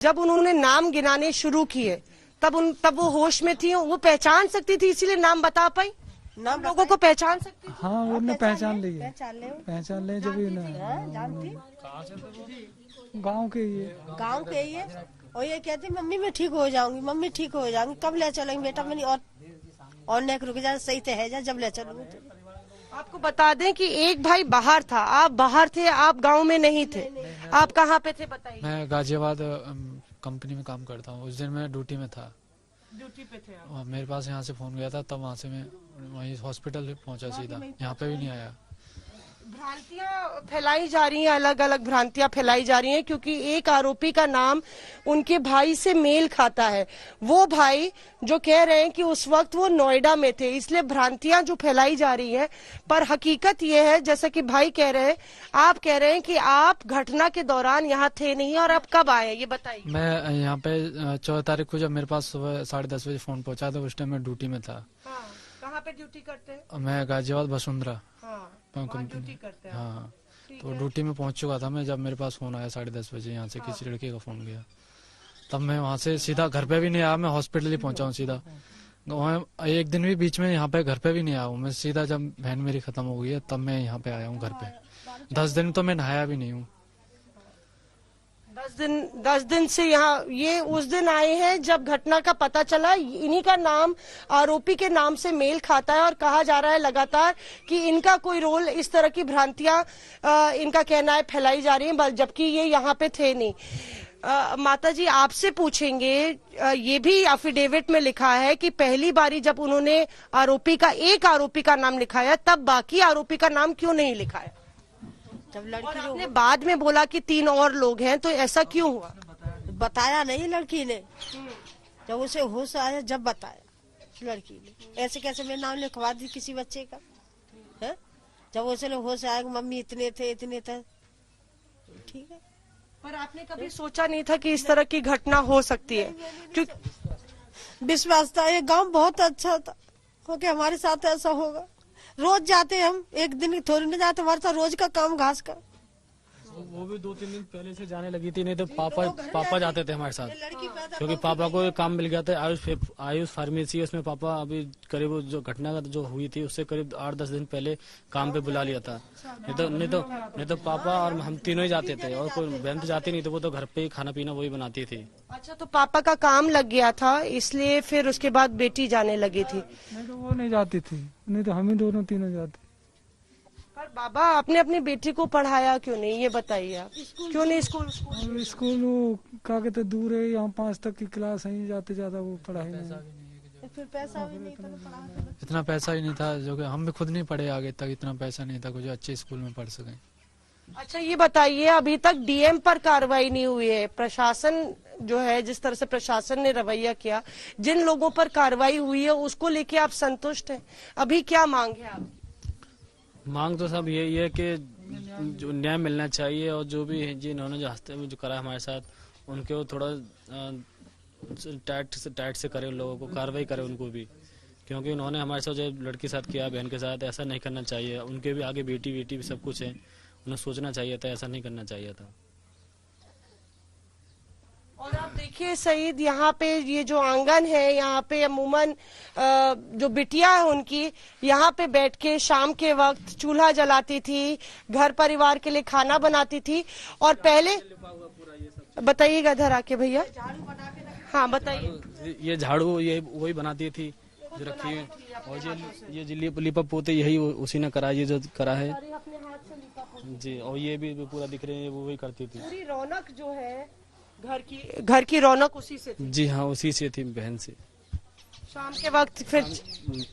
जब उन्होंने नाम गिनाने शुरू किए तब वो होश में थी, वो पहचान सकती थी, इसीलिए नाम बता पाई। नाम लोगों को पहचान सकती थी। हाँ, उन्होंने पहचान ली है। पहचान ले जब जानती गांव के ही गांव के ही है। और ये कहती मम्मी मैं ठीक हो जाऊंगी, मम्मी ठीक हो जाऊंगी, कब ले चलेंगे बेटा। मैंने और नेक रुक जा, सही तो है जा, जब ले चलूंगी। आपको बता दें कि एक भाई बाहर था, आप बाहर थे, आप गांव में नहीं थे। आप कहाँ पे थे बताइए। मैं गाजियाबाद कंपनी में काम करता हूँ। उस दिन मैं ड्यूटी में था। ड्यूटी पे थे आप? और मेरे पास यहाँ से फोन गया था, तब वहाँ से मैं वहीं हॉस्पिटल पहुँचा सीधा, यहाँ पे भी नहीं आया। भ्रांतियां फैलाई जा रही हैं, अलग अलग भ्रांतियां फैलाई जा रही हैं, क्योंकि एक आरोपी का नाम उनके भाई से मेल खाता है। वो भाई जो कह रहे हैं कि उस वक्त वो नोएडा में थे, इसलिए भ्रांतियां जो फैलाई जा रही हैं। पर हकीकत ये है, जैसा कि भाई कह रहे हैं, आप कह रहे हैं कि आप घटना के दौरान यहाँ थे नहीं, और आप कब आए ये बताइए। मैं यहाँ पे 14 तारीख को जब मेरे पास सुबह 10:30 बजे फोन पहुँचा था, उस टाइम मैं ड्यूटी में था। हाँ, कहाँ पे ड्यूटी करते हैं? मैं गाजियाबाद वसुंधरा ड्यूटी करते हैं। हाँ, तो ड्यूटी में पहुंच चुका था मैं जब मेरे पास फोन आया 10:30 बजे। यहाँ से किसी लड़के का फोन गया, तब मैं वहाँ से सीधा घर पे भी नहीं आया, मैं हॉस्पिटल ही पहुंचा हूँ सीधा। वहाँ एक दिन भी बीच में यहाँ पे घर पे भी नहीं आया हूँ मैं। सीधा जब बहन मेरी खत्म हो गई है तब मैं यहाँ पे आया हूँ घर पे। 10 दिन तो मैं नहाया भी नहीं हूँ। 10 दिन से यहाँ, ये उस दिन आए हैं जब घटना का पता चला। इन्हीं का नाम आरोपी के नाम से मेल खाता है, और कहा जा रहा है लगातार कि इनका कोई रोल, इस तरह की भ्रांतियां इनका कहना है फैलाई जा रही हैं, जबकि ये यहाँ पे थे नहीं। माता जी आपसे पूछेंगे, ये भी एफिडेविट में लिखा है कि पहली बारी जब उन्होंने एक आरोपी का नाम लिखाया, तब बाकी आरोपी का नाम क्यों नहीं लिखाया? जब लड़की और आपने बाद में बोला कि 3 और लोग हैं, तो ऐसा क्यों हुआ? बताया नहीं लड़की ने। जब उसे होश आया जब बताया लड़की ने। ऐसे कैसे मैं नाम लिखवा दी किसी बच्चे का है? जब उसे होश आया मम्मी इतने थे ठीक है। पर आपने कभी सोचा नहीं था कि इस तरह की घटना हो सकती है? क्योंकि विश्वास था, ये गांव बहुत अच्छा था क्योंकि हमारे साथ ऐसा होगा। रोज जाते हम, एक दिन की थोड़ी नहीं जाते, हमारे साथ रोज का काम घास का। वो भी 2-3 दिन पहले से जाने लगी थी, नहीं तो पापा जाते थे हमारे साथ, क्योंकि पापा को काम मिल गया था आयुष फार्मेसी। उसमें पापा अभी करीब जो घटना जो हुई थी उससे करीब 8-10 दिन पहले काम पे बुला लिया था। नहीं तो पापा और हम तीनों ही जाते थे, और कोई बहन तो जाती नहीं, तो वो तो घर पे ही खाना पीना वही बनाती थी। अच्छा, तो पापा का काम लग गया था इसलिए फिर उसके बाद बेटी जाने लगी थी? नहीं तो वो नहीं जाती थी, नहीं तो हम ही दोनों तीनों जाते। पर बाबा आपने अपनी बेटी को पढ़ाया क्यों नहीं, ये बताइए आप। क्यों नहीं स्कूल क्या कहते दूर है, यहाँ 5 तक की क्लास है, जाते ज्यादा वो पढ़ाई नहीं। फिर पैसा भी नहीं था, इतना पैसा ही नहीं था, जो कि हम भी खुद नहीं पढ़े आगे तक। इतना पैसा नहीं था कुछ अच्छे स्कूल में पढ़ सके। अच्छा, ये बताइए, अभी तक डीएम पर कार्रवाई नहीं हुई है। प्रशासन जो है, जिस तरह से प्रशासन ने रवैया किया, जिन लोगों पर कार्रवाई हुई है उसको लेके आप संतुष्ट हैं? अभी क्या मांग है आपकी? मांग तो सब यही है कि जो न्याय मिलना चाहिए, और जो भी जिन्होंने जो करा हमारे साथ, उनके वो थोड़ा टाइट से करे, उन लोगों को कार्रवाई करे उनको भी, क्योंकि उन्होंने हमारे साथ जो लड़की के साथ किया, बहन के साथ, ऐसा नहीं करना चाहिए। उनके भी आगे बेटी भी सब कुछ है, उन्हें सोचना चाहिए था, ऐसा नहीं करना चाहिए था। और आप देखिए सईद, यहाँ पे ये जो आंगन है, यहाँ पे अमूमन जो बिटिया है उनकी यहाँ पे बैठ के शाम के वक्त चूल्हा जलाती थी, घर परिवार के लिए खाना बनाती थी। और पहले बताइएगा इधर आके भैया। हाँ बताइए। ये झाड़ू ये वही बनाती थी जो रखी है, और ये लिपा पोते यही उसी ने करा, ये जो करा है जी। और ये भी पूरा दिख रहे हैं, वो वही करती थी। पूरी रौनक जो है घर की रौनक उसी से थी। जी हाँ, उसी से थी, बहन से। शाम के वक्त फिर,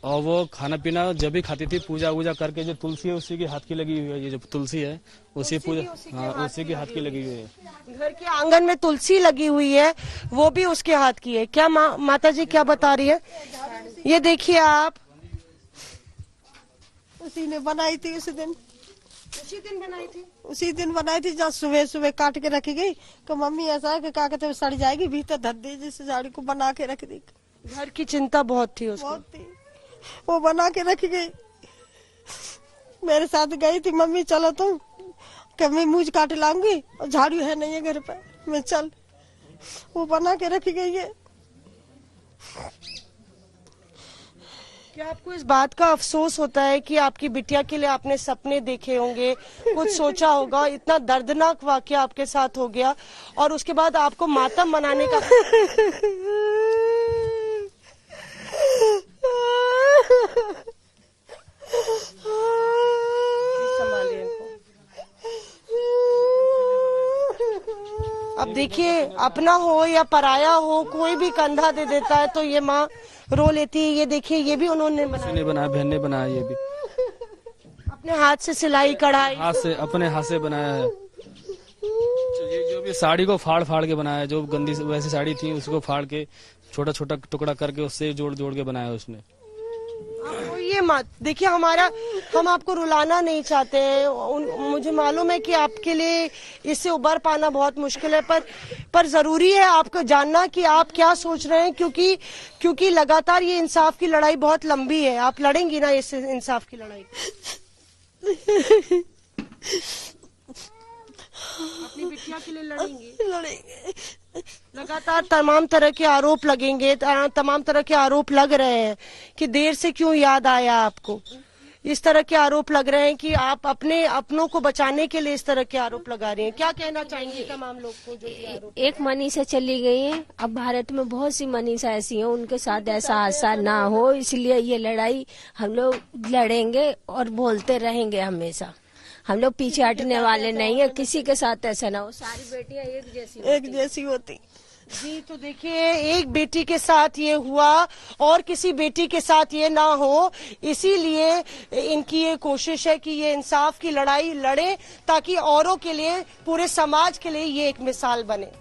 और वो खाना पीना जब भी खाती थी, पूजा वूजा करके, जो तुलसी है उसी के हाथ की लगी हुई है, ये जो तुलसी है उसी पूजा, हाँ उसी के हाथ की लगी हुई है। घर के आंगन में तुलसी लगी हुई है, वो भी उसके हाथ की है। क्या माता जी क्या बता रही है? ये देखिए आप, उसी ने बनाई थी उसी दिन बनाई थी जहाँ सुबह काट के रखी गई। तो मम्मी ऐसा है कि क्या कहते सड़ जाएगी, भीतर धर दी, जिस साड़ी को बना के रख दी। घर की चिंता बहुत थी उसको। बहुत थी, वो बना के रखी गई। मेरे साथ गई थी, मम्मी चलो तुम, कि मैं मुझ काट लाऊंगी, और झाड़ू है नहीं है घर पे, मैं चल। वो बना के रखी गई है। क्या आपको इस बात का अफसोस होता है कि आपकी बिटिया के लिए आपने सपने देखे होंगे, कुछ सोचा होगा, इतना दर्दनाक वाकया आपके साथ हो गया और उसके बाद आपको मातम मनाने का संभालिए इनको। अब देखिए, अपना हो या पराया हो, कोई भी कंधा दे देता है तो ये माँ रो लेती है। ये देखिए, ये भी उन्होंने ने बनाया, बहन ने बनाया, ये भी अपने हाथ से सिलाई कढ़ाई अपने हाथ से बनाया है। ये जो भी साड़ी को फाड़ फाड़ के बनाया है, जो गंदी वैसी साड़ी थी उसको फाड़ के छोटा छोटा टुकड़ा करके उससे जोड़ जोड़ के बनाया उसने। ये मत देखिए, हम आपको रुलाना नहीं चाहते हैं। मुझे मालूम है कि आपके लिए इससे उबर पाना बहुत मुश्किल है, पर जरूरी है आपको जानना कि आप क्या सोच रहे हैं, क्योंकि लगातार ये इंसाफ की लड़ाई बहुत लंबी है। आप लड़ेंगी ना इस इंसाफ की लड़ाई? अपनी बिटिया के लिए लड़ेंगे? लगातार तमाम तरह के आरोप लगेंगे, तमाम तरह के आरोप लग रहे हैं कि देर से क्यों याद आया आपको। इस तरह के आरोप लग रहे हैं कि आप अपनों को बचाने के लिए इस तरह के आरोप लगा रही हैं। क्या कहना चाहेंगे तमाम लोग को जो ये आरोप? एक मनीषा चली गई है, अब भारत में बहुत सी मनीषा ऐसी हैं, उनके साथ ऐसा हादसा ना हो, इसलिए ये लड़ाई हम लोग लड़ेंगे और बोलते रहेंगे हमेशा। हम लोग पीछे हटने वाले नहीं है, किसी के साथ ऐसा ना हो। सारी बेटियां एक जैसी होती। जी, तो देखिए, एक बेटी के साथ ये हुआ और किसी बेटी के साथ ये ना हो, इसीलिए इनकी ये कोशिश है कि ये इंसाफ की लड़ाई लड़े ताकि औरों के लिए, पूरे समाज के लिए ये एक मिसाल बने।